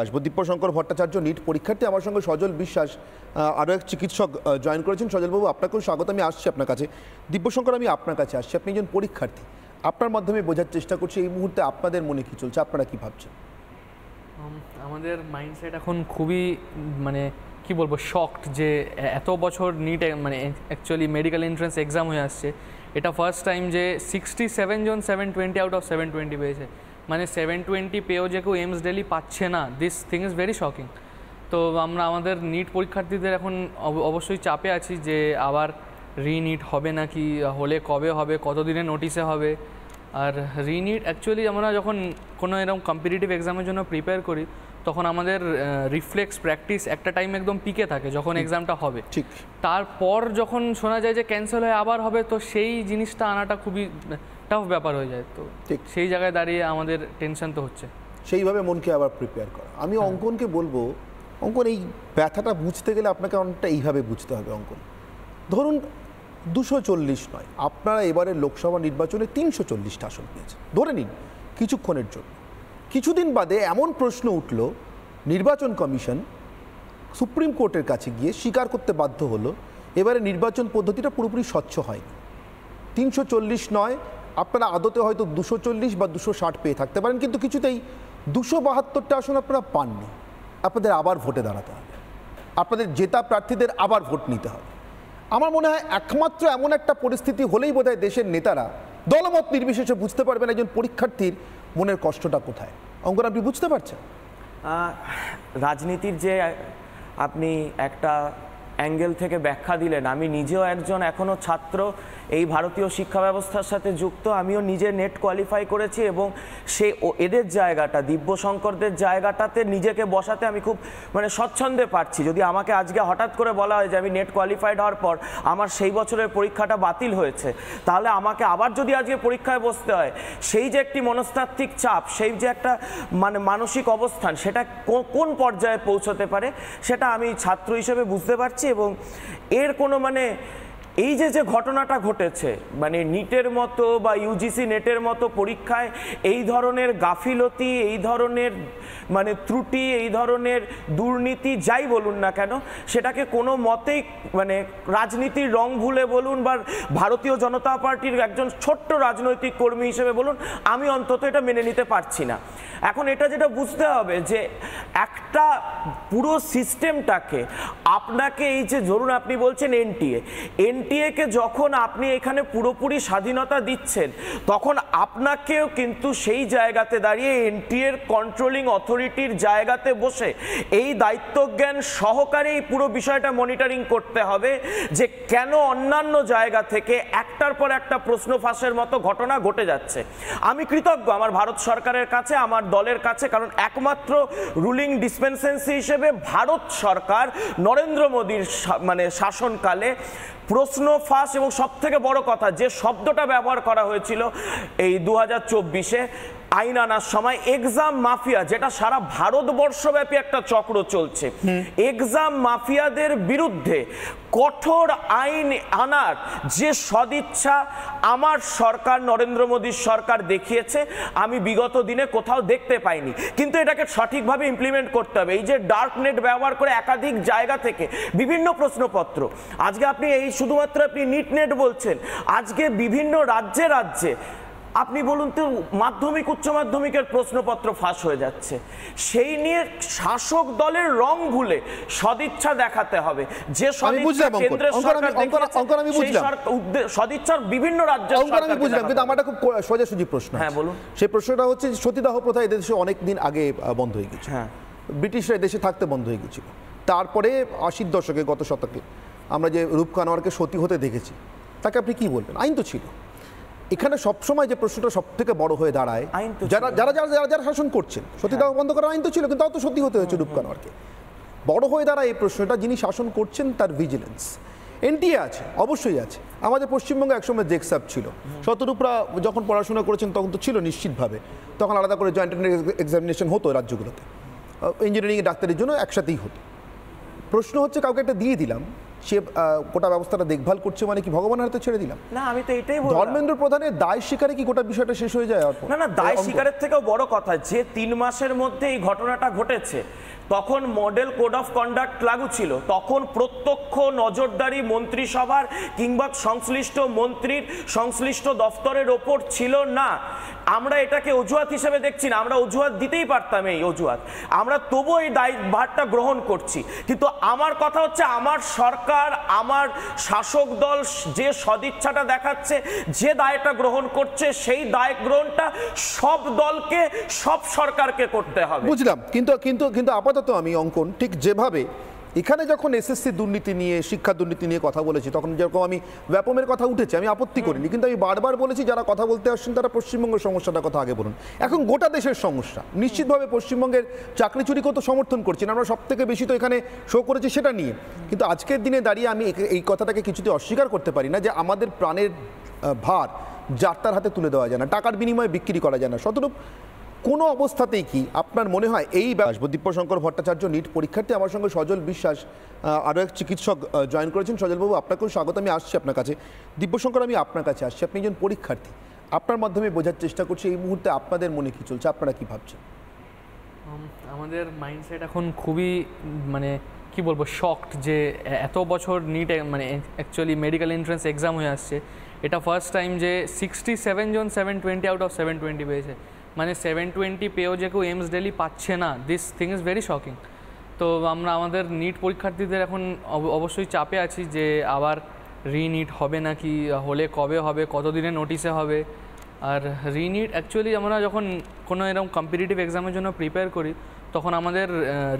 আসবো দিব্যশঙ্কর ভট্টাচার্য নিট পরীক্ষার্থী, আমার সঙ্গে সজল বিশ্বাস আরও এক চিকিৎসক জয়েন করেছেন। সজলবাবু, আপনাকেও স্বাগত। আমি আসছি আপনার কাছে। দিব্যশঙ্কর, আমি আপনার কাছে আসছি। আপনি একজন পরীক্ষার্থী, আপনার মাধ্যমে বোঝার চেষ্টা করছি এই মুহূর্তে আপনাদের মনে কী চলছে, আপনারা কী ভাবছেন? আমাদের মাইন্ডসেট এখন খুবই কি বলবো, শকড যে এত বছর NEET actually medical entrance exam হয়ে আসছে। এটা ফার্স্ট টাইম যে 67 জন 720 আউট অফ 720 পেয়েছে। 720 পেয়েও যে কেউ এইমস দিল্লি পাচ্ছে না, this thing is very shocking. তো আমরা আমাদের নিট পরীক্ষার্থীদের এখন অবশ্যই চাপে আছি যে আবার রিনিট হবে নাকি, হলে কবে হবে, কতদিনের নোটিশে হবে। আর রিনিট অ্যাকচুয়ালি আমরা যখন কোনো এরকম কম্পিটিটিভ এক্সামের জন্য প্রিপেয়ার করি তখন আমাদের রিফ্লেক্স প্র্যাকটিস একটা টাইম একদম পিকে থাকে যখন এক্সামটা হবে। ঠিক তারপর যখন শোনা যায় যে ক্যান্সেল হয়ে আবার হবে, তো সেই জিনিসটা আনাটা খুবই টাফ ব্যাপার হয়ে যায়। তো ঠিক সেই জায়গায় দাঁড়িয়ে আমাদের টেনশন তো হচ্ছে। সেইভাবে মনকে আবার প্রিপেয়ার করা। আমি অঙ্কনকে বলবো, অঙ্কন এই ব্যথাটা বুঝতে গেলে আপনাকে অনেকটা এইভাবে বুঝতে হবে। অঙ্কন ধরুন 240 নয়, আপনারা এবারে লোকসভা নির্বাচনে 340টা আসন পেয়েছে ধরে নিন কিছুক্ষণের জন্য। কিছুদিন বাদে এমন প্রশ্ন উঠল, নির্বাচন কমিশন সুপ্রিম কোর্টের কাছে গিয়ে স্বীকার করতে বাধ্য হলো এবারে নির্বাচন পদ্ধতিটা পুরোপুরি স্বচ্ছ হয়নি। 340 নয়, আপনারা আদতে হয়তো 240 বা 260 পেয়ে থাকতে পারেন, কিন্তু কিছুতেই 272টা আসন আপনারা পাননি। আপনাদের আবার ভোটে দাঁড়াতে হবে, আপনাদের জেতা প্রার্থীদের আবার ভোট নিতে হবে। আমার মনে হয় একমাত্র এমন একটা পরিস্থিতি হলেই বোধহয় দেশের নেতারা দলমত নির্বিশেষে বুঝতে পারবেন একজন পরীক্ষার্থীর মনের কষ্টটা কোথায়। অঙ্কন, আপনি বুঝতে পারছেন? রাজনীতির যে আপনি একটা অ্যাঙ্গেল থেকে ব্যাখ্যা দিলেন, আমি নিজেও একজন এখনও ছাত্র, এই ভারতীয় শিক্ষা ব্যবস্থার সাথে যুক্ত। আমিও নিজে নেট কোয়ালিফাই করেছি এবং এদের জায়গাটা, দিব্যশঙ্করদের জায়গাটাতে নিজেকে বসাতে আমি খুব স্বচ্ছন্দে পারছি। যদি আমাকে আজকে হঠাৎ করে বলা হয় যে আমি নেট কোয়ালিফাইড হওয়ার পর আমার সেই বছরের পরীক্ষাটা বাতিল হয়েছে, তাহলে আমাকে আবার যদি আজকে পরীক্ষায় বসতে হয়, সেই যে একটি মনস্তাত্ত্বিক চাপ, সেই যে একটা মানসিক অবস্থান, সেটা কোন পর্যায়ে পৌঁছতে পারে সেটা আমি ছাত্র হিসেবে বুঝতে পারছি। এবং এর কোনো এই যে ঘটনাটা ঘটেছে, নিটের মতো বা ইউজিসি নেটের মতো পরীক্ষায় এই ধরনের গাফিলতি, এই ধরনের ত্রুটি, এই ধরনের দুর্নীতি যাই বলুন না কেন, সেটাকে কোনো মতেই রাজনীতির রং ভুলে বলুন বা ভারতীয় জনতা পার্টির একজন ছোট্ট রাজনৈতিক কর্মী হিসেবে বলুন, আমি অন্তত এটা মেনে নিতে পারছি না। এখন এটা যেটা বুঝতে হবে যে একটা পুরো সিস্টেমটাকে আপনাকে, এই যে ধরুন আপনি বলছেন এনটিএকে যখন আপনি এখানে পুরোপুরি স্বাধীনতা দিচ্ছেন, তখন আপনাকেও কিন্তু সেই জায়গাতে দাঁড়িয়ে এনটিএর কন্ট্রোলিং অথরিটির জায়গাতে বসে এই দায়িত্বজ্ঞান সহকারে এই পুরো বিষয়টা মনিটরিং করতে হবে যে কেন অন্যান্য জায়গা থেকে একটার পর একটা প্রশ্ন ফাঁসের মতো ঘটনা ঘটে যাচ্ছে। আমি কৃতজ্ঞ আমার ভারত সরকারের কাছে, আমার দলের কাছে, কারণ একমাত্র রুলিং ডিসপেন্সেন্সি হিসেবে ভারত সরকার নরেন্দ্র মোদীর শাসনকালে প্রশ্ন ফাঁস এবং সবথেকে বড় কথা যে শব্দটা ব্যবহার করা হয়েছিল এই 2024-এ আইন আনার সময়, এক্সাম মাফিয়া, যেটা সারা ভারতবর্ষব্যাপী একটা চক্র চলছে, এক্সাম মাফিয়াদের বিরুদ্ধে কঠোর আইন আনার যে সদিচ্ছা আমার সরকার, নরেন্দ্র মোদীর সরকার দেখিয়েছে, আমি বিগত দিনে কোথাও দেখতে পাইনি। কিন্তু এটাকে সঠিকভাবে ইমপ্লিমেন্ট করতে হবে। এই যে ডার্ক নেট ব্যবহার করে একাধিক জায়গা থেকে বিভিন্ন প্রশ্নপত্র, আজকে আপনি এই শুধুমাত্র আপনি নিট নেট বলছেন, আজকে বিভিন্ন রাজ্যে রাজ্যে আপনি বলুন তো মাধ্যমিক উচ্চ মাধ্যমিকের প্রশ্নপত্র ফাঁস হয়ে যাচ্ছে। সেই নিয়ে শাসক দলের রং ভুলে সদিচ্ছা দেখাতে হবে। যে সদিচ্ছার বিভিন্ন রাজ্য, কিন্তু আমার একটা খুব সোজাসুজি প্রশ্ন। হ্যাঁ বলুন। সেই প্রশ্নটা হচ্ছে, সতীদাহ প্রথা এদেশে অনেক দিন আগে বন্ধ হয়ে গেছে। হ্যাঁ, ব্রিটিশরা দেশে থাকতে বন্ধ হয়ে গেছিল। তারপরে 80-র দশকে, গত শতকে আমরা যে রূপ কানোয়ারকে সতী হতে দেখেছি, তাকে আপনি কি বলবেন? আইন তো ছিল। এখানে সবসময় যে প্রশ্নটা সব থেকে বড় হয়ে দাঁড়ায়, যারা যারা যারা যারা শাসন করছেন, সতীদাহ বন্ধ করার আইন তো ছিল, কিন্তু তাও তো সতী হতে হয়েছে রূপ কানোয়ারকে। বড় হয়ে দাঁড়ায় এই প্রশ্নটা, যিনি শাসন করছেন তার ভিজিলেন্স। এনটিএ আছে, অবশ্যই আছে। আমাদের পশ্চিমবঙ্গে একসময় জেকসাপ ছিল। শতরূপরা যখন পড়াশোনা করেছেন তখন তো ছিল নিশ্চিতভাবে, তখন আলাদা করে জয়েন্ট এক্সামিনেশন হতো রাজ্যগুলোতে, ইঞ্জিনিয়ারিং ডাক্তারের জন্য একসাথেই হতো। প্রশ্ন হচ্ছে, কাউকে একটা দিয়ে দিলাম, সে গোটা ব্যবস্থাটা দেখভাল করছে, মানে কি ভগবানের হাতে ছেড়ে দিলাম? না, আমি তো এটাই বললাম। ধর্মেন্দ্র প্রধানের দায় স্বীকারে কি গোটা বিষয়টা শেষ হয়ে যায়? না না, দায় স্বীকারের থেকেও বড় কথা, যে 3 মাসের মধ্যে এই ঘটনাটা ঘটেছে, তখন মডেল কোড অফ কন্ডাক্ট লাগু ছিল, তখন প্রত্যক্ষ নজরদারি মন্ত্রিসভার কিংবা সংশ্লিষ্ট মন্ত্রীর সংশ্লিষ্ট দফতরের ওপর ছিল না। আমরা এটাকে অজুহাত হিসেবে দেখছি না, আমরা অজুহাত দিতেই পারতাম, এই অজুহাত আমরা তবুও এই দায়ভারটা গ্রহণ করছি। কিন্তু আমার কথা হচ্ছে, আমার সরকার, আমার শাসক দল যে সদিচ্ছাটা দেখাচ্ছে, যে দায়টা গ্রহণ করছে, সেই দায় গ্রহণটা সব দলকে, সব সরকারকে করতে হবে। বুঝলাম, কিন্তু কিন্তু কিন্তু আপাতত আমি অঙ্কন ঠিক যেভাবে এখানে যখন এসএসসি দুর্নীতি নিয়ে, শিক্ষা দুর্নীতি নিয়ে কথা বলেছি, তখন যেরকম আমি ব্যাপমের কথা উঠেছে, আমি আপত্তি করিনি, কিন্তু আমি বারবার বলেছি যারা কথা বলতে আসছেন তারা পশ্চিমবঙ্গের সমস্যাটার কথা আগে বলুন। এখন গোটা দেশের সমস্যা, নিশ্চিতভাবে পশ্চিমবঙ্গের চাকরি চুরিকেও তো সমর্থন করছি না, আমরা সব থেকে বেশি তো এখানে শো করেছি সেটা নিয়ে। কিন্তু আজকের দিনে দাঁড়িয়ে আমি এই কথাটাকে কিছুতে অস্বীকার করতে পারি না যে আমাদের প্রাণের ভার যাত্রার হাতে তুলে দেওয়া যায় না, টাকার বিনিময়ে বিক্রি করা যায় না। শতরূপ কোনো অবস্থাতেই কি আপনার মনে হয় এই দিব্যশঙ্কর ভট্টাচার্য নিট পরীক্ষার্থী, আমার সঙ্গে সজল বিশ্বাস আরও এক চিকিৎসক জয়েন করেছেন। সজলবাবু, আপনাকেও স্বাগত। আমি আসছি আপনার কাছে। দিব্যশঙ্কর, আমি আপনার কাছে আসছি, আপনি একজন পরীক্ষার্থী, আপনার মাধ্যমে বোঝার চেষ্টা করছি এই মুহূর্তে আপনাদের মনে কী চলছে, আপনারা কী ভাবছেন? আমাদের মাইন্ডসেট এখন খুবই মানে কি বলবো, শকড যে এত বছর নিট মানে অ্যাকচুয়ালি মেডিকেল এন্ট্রান্স এক্সাম হয়ে আসছে, এটা ফার্স্ট টাইম যে 67 জন 720 আউট অফ 720 পেয়েছে। মানে 720 পেয়েও যে কেউ এইমস দিল্লি পাচ্ছে না, this thing is very shocking. তো আমরা আমাদের নিট পরীক্ষার্থীদের এখন অবশ্যই চাপে আছি যে আবার রিনিট হবে নাকি, হলে কবে হবে, কতদিনের নোটিশে হবে। আর রিনিট অ্যাকচুয়ালি আমরা যখন কোনো এরকম কম্পিটিটিভ এক্সামের জন্য প্রিপেয়ার করি, তখন আমাদের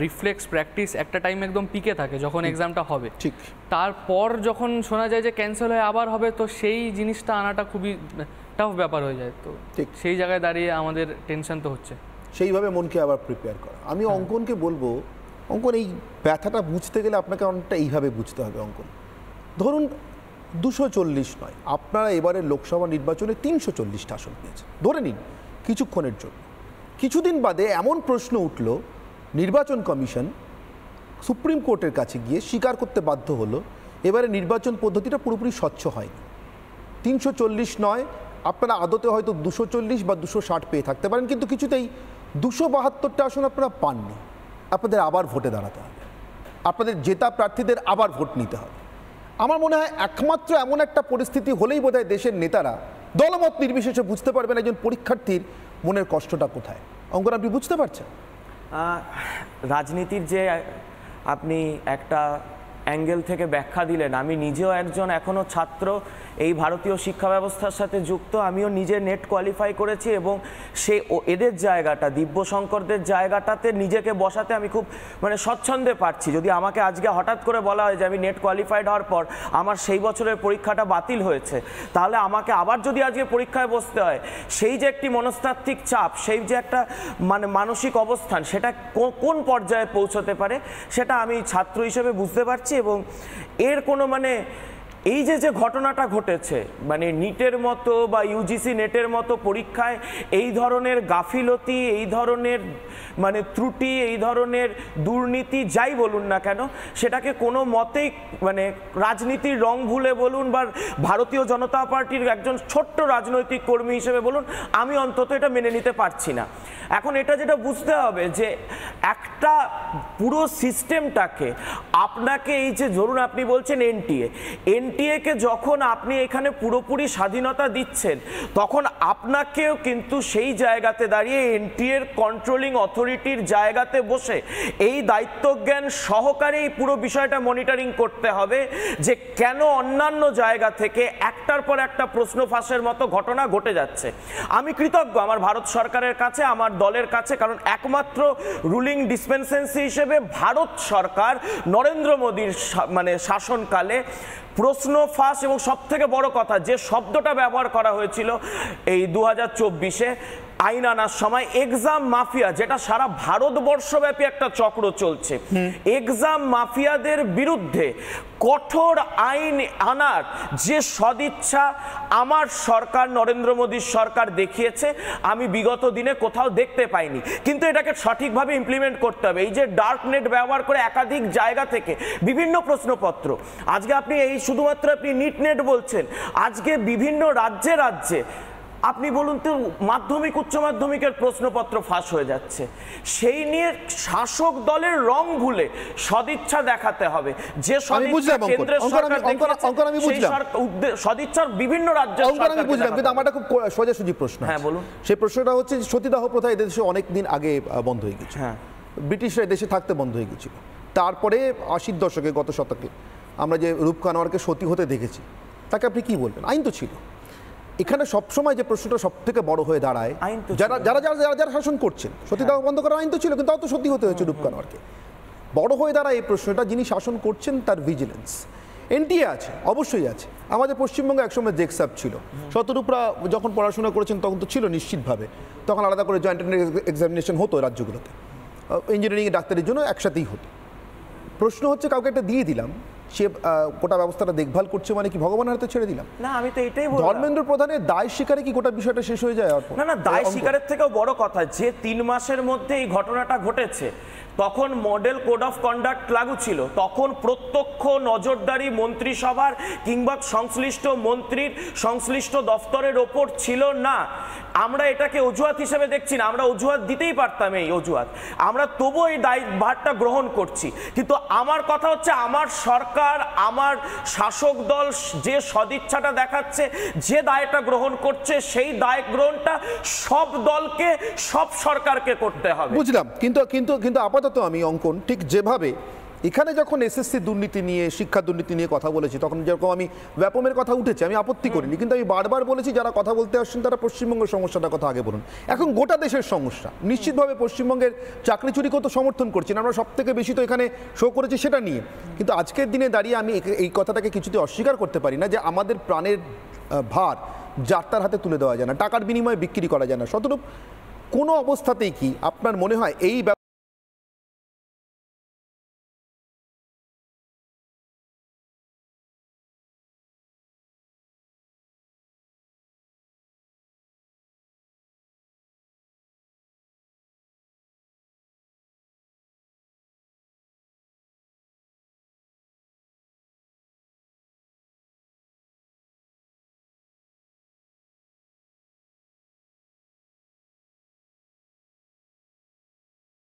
রিফ্লেক্স প্র্যাকটিস একটা টাইম একদম পিকে থাকে যখন এক্সামটা হবে। ঠিক, তারপর যখন শোনা যায় যে ক্যান্সেল হয়ে আবার হবে, তো সেই জিনিসটা আনাটা খুবই টাফ ব্যাপার হয়ে যায়। তো ঠিক সেই জায়গায় দাঁড়িয়ে আমাদের টেনশন তো হচ্ছে, সেইভাবে মনকে আবার প্রিপেয়ার করা। আমি অঙ্কনকে বলবো, অঙ্কন এই ব্যথাটা বুঝতে গেলে আপনাকে অনেকটা এইভাবে বুঝতে হবে। অঙ্কন ধরুন 240 নয়, আপনারা এবারে লোকসভা নির্বাচনে 340টা আসন পেয়েছেন, ধরে নিন কিছুক্ষণের জন্য। কিছুদিন বাদে এমন প্রশ্ন উঠল, নির্বাচন কমিশন সুপ্রিম কোর্টের কাছে গিয়ে স্বীকার করতে বাধ্য হলো এবারে নির্বাচন পদ্ধতিটা পুরোপুরি স্বচ্ছ হয়নি। 340 নয়, আপনারা আদতে হয়তো 240 বা 260 পেয়ে থাকতে পারেন, কিন্তু কিছুতেই 272টা আসন আপনারা পাননি। আপনাদের আবার ভোটে দাঁড়াতে হবে, আপনাদের জেতা প্রার্থীদের আবার ভোট নিতে হবে। আমার মনে হয় একমাত্র এমন একটা পরিস্থিতি হলেই বোধহয় দেশের নেতারা দলমত নির্বিশেষে বুঝতে পারবেন একজন পরীক্ষার্থীর মনের কষ্টটা কোথায়। অঙ্কন, আপনি বুঝতে পারছেন? রাজনীতির যে আপনি একটা অ্যাঙ্গেল থেকে ব্যাখ্যা দিলেন, আমি নিজেও একজন এখনও ছাত্র, এই ভারতীয় শিক্ষা ব্যবস্থার সাথে যুক্ত, আমিও নিজে নেট কোয়ালিফাই করেছি এবং এদের জায়গাটা, দিব্যশঙ্করদের জায়গাটাতে নিজেকে বসাতে আমি খুব মানে স্বচ্ছন্দে পারছি। যদি আমাকে আজকে হঠাৎ করে বলা হয় যে আমি নেট কোয়ালিফাইড হওয়ার পর আমার সেই বছরের পরীক্ষাটা বাতিল হয়েছে, তাহলে আমাকে আবার যদি আজকে পরীক্ষায় বসতে হয়, সেই যে একটি মনস্তাত্ত্বিক চাপ, সেই যে একটা মানে মানসিক অবস্থান, সেটা কোন পর্যায়ে পৌঁছতে পারে সেটা আমি ছাত্র হিসেবে বুঝতে পারছি। এবং এর কোনো মানে এই যে ঘটনাটা ঘটেছে, মানে নিটের মতো বা ইউজিসি নেটের মতো পরীক্ষায় এই ধরনের গাফিলতি, এই ধরনের মানে ত্রুটি, এই ধরনের দুর্নীতি যাই বলুন না কেন, সেটাকে কোনো মতেই মানে রাজনীতির রং ভুলে বলুন বা ভারতীয় জনতা পার্টির একজন ছোট্ট রাজনৈতিক কর্মী হিসেবে বলুন, আমি অন্তত এটা মেনে নিতে পারছি না। এখন এটা যেটা বুঝতে হবে যে একটা পুরো সিস্টেমটাকে আপনাকে, এই যে ধরুন আপনি বলছেন এনটিএকে যখন আপনি এখানে পুরোপুরি স্বাধীনতা দিচ্ছেন, তখন আপনাকেও কিন্তু সেই জায়গাতে দাঁড়িয়ে এনটিএর কন্ট্রোলিং অথরিটির জায়গাতে বসে এই দায়িত্বজ্ঞান সহকারে এই পুরো বিষয়টা মনিটরিং করতে হবে যে কেন অন্যান্য জায়গা থেকে একটার পর একটা প্রশ্ন ফাঁসের মতো ঘটনা ঘটে যাচ্ছে। আমি কৃতজ্ঞ আমার ভারত সরকারের কাছে, আমার দলের কাছে, কারণ একমাত্র রুলিং ডিসপেন্সেন্সি হিসেবে ভারত সরকার নরেন্দ্র মোদীর মানে শাসনকালে প্রশ্ন ফাঁস এবং সব থেকে বড় কথা যে শব্দটা ব্যবহার করা হয়েছিল এই 2024-এ, আইন আনার সময় এক্সাম মাফিয়া, যেটা সারা ভারতবর্ষব্যাপী একটা চক্র চলছে, এক্সাম মাফিয়াদের বিরুদ্ধে কঠোর আইন আনার যে সদিচ্ছা আমার সরকার, নরেন্দ্র মোদীর সরকার দেখিয়েছে, আমি বিগত দিনে কোথাও দেখতে পাইনি। কিন্তু এটাকে সঠিকভাবে ইমপ্লিমেন্ট করতে হবে। এই যে ডার্ক নেট ব্যবহার করে একাধিক জায়গা থেকে বিভিন্ন প্রশ্নপত্র, আজকে আপনি এই শুধুমাত্র আপনি নিট নেট বলছেন, আজকে বিভিন্ন রাজ্যে রাজ্যে আপনি বলুন তো মাধ্যমিক উচ্চ মাধ্যমিকের প্রশ্নপত্র ফাঁস হয়ে যাচ্ছে। সেই নিয়ে শাসক দলের রং ভুলে সদিচ্ছা দেখাতে হবে। যে সদিচ্ছা কেন্দ্রের সরকার দেখিয়েছে, সদিচ্ছার বিভিন্ন রাজ্য আমি বুঝলাম, কিন্তু আমার খুব সোজাসুজি প্রশ্ন। হ্যাঁ বলুন। সেই প্রশ্নটা হচ্ছে সতীদাহ প্রথা এদেশে অনেক দিন আগে বন্ধ হয়ে গেছে। হ্যাঁ, ব্রিটিশরা দেশে থাকতে বন্ধ হয়ে গেছিল। তারপরে 80-র দশকে, গত শতকে আমরা যে রূপ কানোয়ারকে সতী হতে দেখেছি, তাকে আপনি কি বলবেন? আইন তো ছিল। এখানে সবসময় যে প্রশ্নটা সব থেকে বড় হয়ে দাঁড়ায়, যারা যারা যারা যারা শাসন করছেন, সতীদাহ বন্ধ করার আইন তো ছিল, কিন্তু তাও তো সতী হতে হয়েছে রূপ কানোয়ারকে। বড় হয়ে দাঁড়ায় এই প্রশ্নটা, যিনি শাসন করছেন তার ভিজিলেন্স। এনটিএ আছে, অবশ্যই আছে। আমাদের পশ্চিমবঙ্গে একসময় জেকসাব ছিল। শতরূপরা যখন পড়াশোনা করেছেন তখন তো ছিল নিশ্চিতভাবে, তখন আলাদা করে জয়েন্ট এক্সামিনেশন হতো রাজ্যগুলোতে, ইঞ্জিনিয়ারিং ডাক্তারির জন্য একসাথেই হতো। প্রশ্ন হচ্ছে, কাউকে একটা দিয়ে দিলাম, সে গোটা ব্যবস্থাটা দেখভাল করছে, মানে কি ভগবানের হাতে ছেড়ে দিলাম? না, আমি তো এটাই বললাম। ধর্মেন্দ্র প্রধানের দায় স্বীকারে কি গোটা বিষয়টা শেষ হয়ে যায়? না না, দায় স্বীকারের থেকেও বড় কথা, যে 3 মাসের মধ্যে এই ঘটনাটা ঘটেছে, তখন মডেল কোড অফ কন্ডাক্ট লাগু ছিল। তখন প্রত্যক্ষ নজরদারি মন্ত্রিসভার কিংবা সংশ্লিষ্ট মন্ত্রীর সংশ্লিষ্ট দফতরের ওপর ছিল না। আমরা এটাকে অজুহাত হিসেবে দেখছি না, আমরা অজুহাত দিতেই পারতাম, এই অজুহাত আমরা তবুও এই দায়ভারটা গ্রহণ করছি। কিন্তু আমার কথা হচ্ছে, আমার সরকার, আমার শাসক দল যে সদিচ্ছাটা দেখাচ্ছে, যে দায়টা গ্রহণ করছে, সেই দায় গ্রহণটা সব দলকে, সব সরকারকে করতে হবে। বুঝলাম, কিন্তু কিন্তু কিন্তু আপাতত আমি অঙ্কন, ঠিক যেভাবে এখানে যখন এসএসসি দুর্নীতি নিয়ে, শিক্ষা দুর্নীতি নিয়ে কথা বলেছি, তখন যেরকম আমি ব্যাপমের কথা উঠেছে, আমি আপত্তি করিনি, কিন্তু আমি বারবার বলেছি যারা কথা বলতে আসছেন তারা পশ্চিমবঙ্গের সমস্যাটার কথা আগে বলুন। এখন গোটা দেশের সমস্যা, নিশ্চিতভাবে পশ্চিমবঙ্গের চাকরি চুরিকেও তো সমর্থন করছি না, আমরা সব থেকে বেশি তো এখানে শো করেছি সেটা নিয়ে। কিন্তু আজকের দিনে দাঁড়িয়ে আমি এই কথাটাকে কিছুতে অস্বীকার করতে পারি না যে আমাদের প্রাণের ভার যাত্রার হাতে তুলে দেওয়া যায় না, টাকার বিনিময়ে বিক্রি করা যায় না। শতরূপ কোনো অবস্থাতেই কি আপনার মনে হয় এই